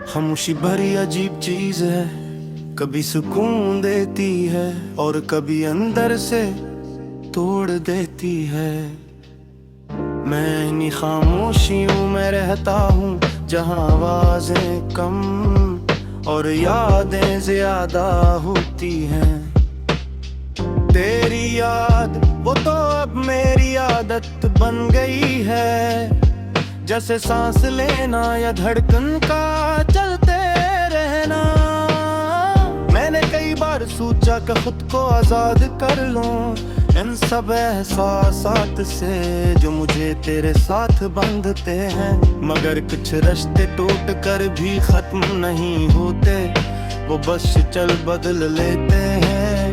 खामोशी भरी अजीब चीज है, कभी सुकून देती है और कभी अंदर से तोड़ देती है। मैं इन्हीं खामोशियों में रहता हूँ जहाँ आवाजें कम और यादें ज्यादा होती हैं। तेरी याद वो तो अब मेरी आदत बन गई है, जैसे सांस लेना या धड़कन का चलते रहना। मैंने कई बार सोचा कि खुद को आजाद कर लूं इन सब एहसासात से जो मुझे तेरे साथ बंधते हैं, मगर कुछ रिश्ते टूट कर भी खत्म नहीं होते, वो बस चल बदल लेते हैं।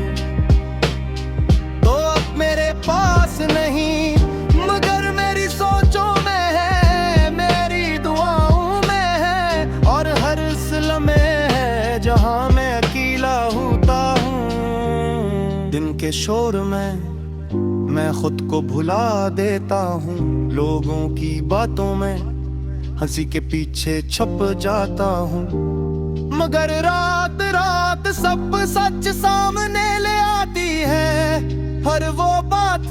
तो अब मेरे पास नहीं मगर मेरी सोचों में है, मेरी दुआओं में है और हर उस लम्हे है जहां मैं अकेला होता हूँ। दिन के शोर में मैं खुद को भुला देता हूँ, लोगों की बातों में हंसी के पीछे छुप जाता हूँ, मगर रात रात सब सच सामने ले आती है। हर वो बात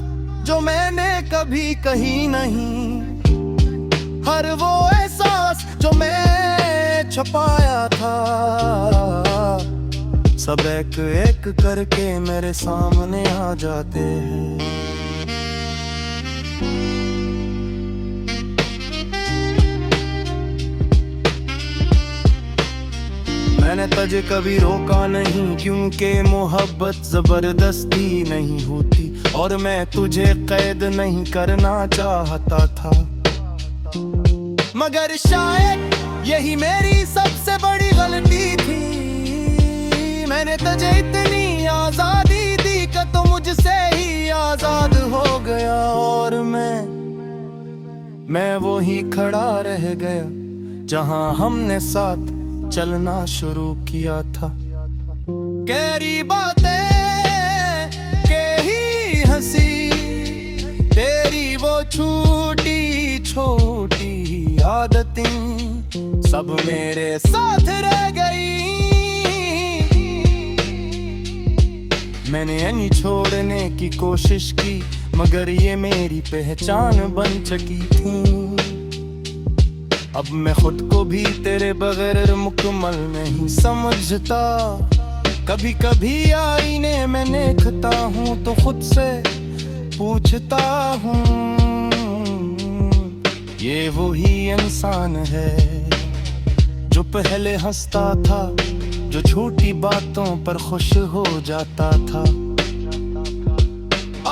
जो मैंने कभी कही नहीं, हर वो एहसास जो मैं छुपाया था, सब एक एक करके मेरे सामने आ जाते हैं। मैंने तुझे कभी रोका नहीं, क्योंकि मोहब्बत जबरदस्ती नहीं होती और मैं तुझे कैद नहीं करना चाहता था, मगर शायद यही मेरी सबसे बड़ी गलती थी। मैंने तुझे इतनी आजादी दी कि तू मुझसे ही आजाद हो गया और मैं वो ही खड़ा रह गया जहां हमने साथ चलना शुरू किया था। गहरी बातें के ही हंसी, तेरी वो छोटी छोटी आदतें सब मेरे साथ रह गई। मैंने यानी छोड़ने की कोशिश की, मगर ये मेरी पहचान बन चुकी थी। अब मैं खुद को भी तेरे बगैर मुकम्मल नहीं समझता। कभी कभी आईने में देखता हूँ तो खुद से पूछता हूँ, ये वही इंसान है जो पहले हंसता था, जो छोटी बातों पर खुश हो जाता था।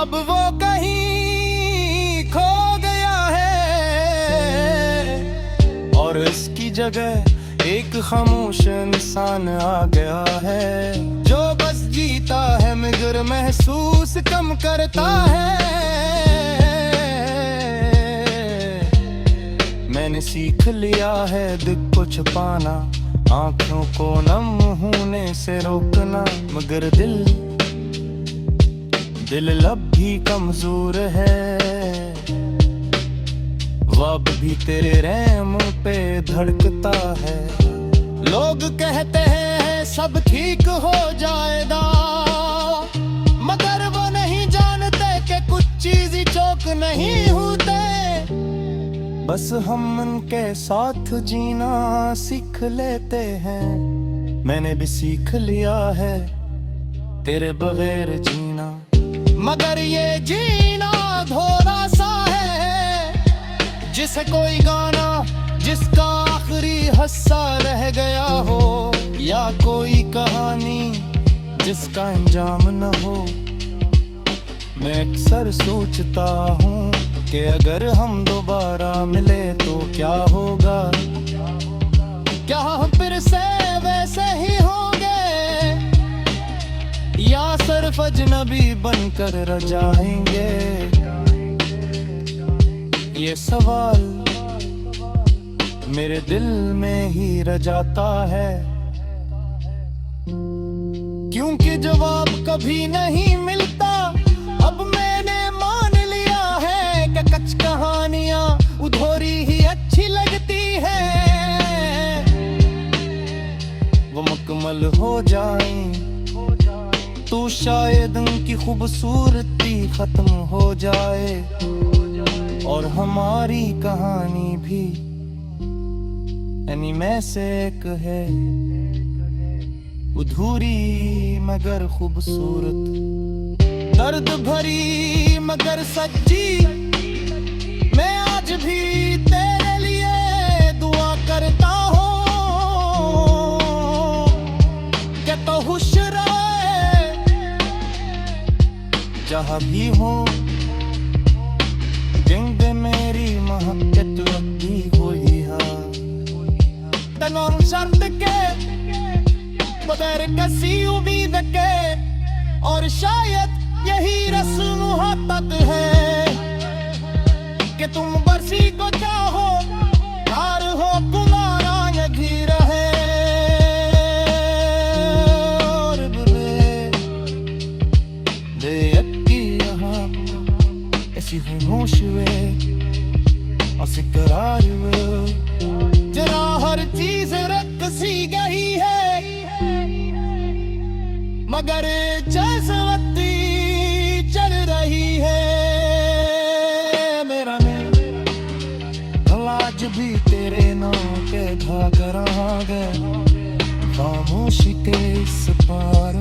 अब वो कहीं खो गया है और इसकी जगह एक खामोश इंसान आ गया है, जो बस जीता है मगर महसूस कम करता है। मैंने सीख लिया है दिल को छुपाना, आँखों को नम होने से रोकना, मगर दिल लब भी कमजोर है, वब भी तेरे रहम पे धड़कता है। लोग कहते हैं सब ठीक हो जाएगा, मगर वो नहीं जानते कि कुछ चीज़ ही चौक नहीं होते। बस हम उनके साथ जीना सीख लेते हैं, मैंने भी सीख लिया है तेरे बगैर जीना, मगर ये जीना थोड़ा सा है जिसे कोई गाना जिसका आखिरी हिस्सा रह गया हो, या कोई कहानी जिसका अंजाम न हो। मैं अक्सर सोचता हूँ कि अगर हम दोबारा मिले तो क्या होगा, क्या हम फिर से वैसे ही होंगे या सिर्फ अजनबी बनकर रह जाएंगे। ये सवाल मेरे दिल में ही रह जाता है, क्योंकि जवाब कभी नहीं मिलता। अब मैंने मान लिया है कि कच्ची कहानियां उधोरी ही अच्छी लगती है। तो शायद उनकी खूबसूरती खत्म हो जाए और हमारी कहानी भी एनीमे से एक है, अधूरी मगर खूबसूरत, दर्द भरी मगर सच्ची। मैं आज भी तेरे लिए दुआ करता हूँ कि तो खुश रहे जहाँ भी हो। जिंद मेरी महकत रखी हुई है तनों शर्त के, बगैर किसी उम्मीद के, और शायद यही रस्म मोहब्बत है कि तुम बरसी को चाहो, प्यार हो तुम्हारा यही रहे। और दे अक्की यहाँ ऐसी होश वे असकरार वे, जरा हर चीज रख सी गई है मगर जज्बाती चल रही है। मेरा दिल आज भी तेरे नाम के भाग रहा है, खामोशी के इस पार,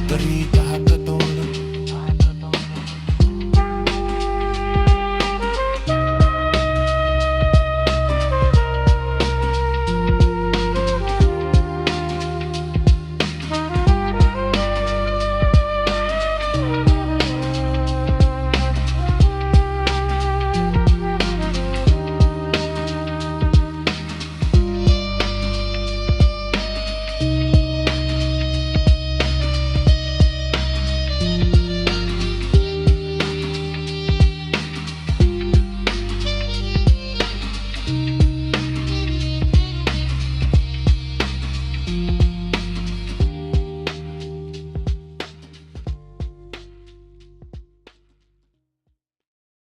तरीका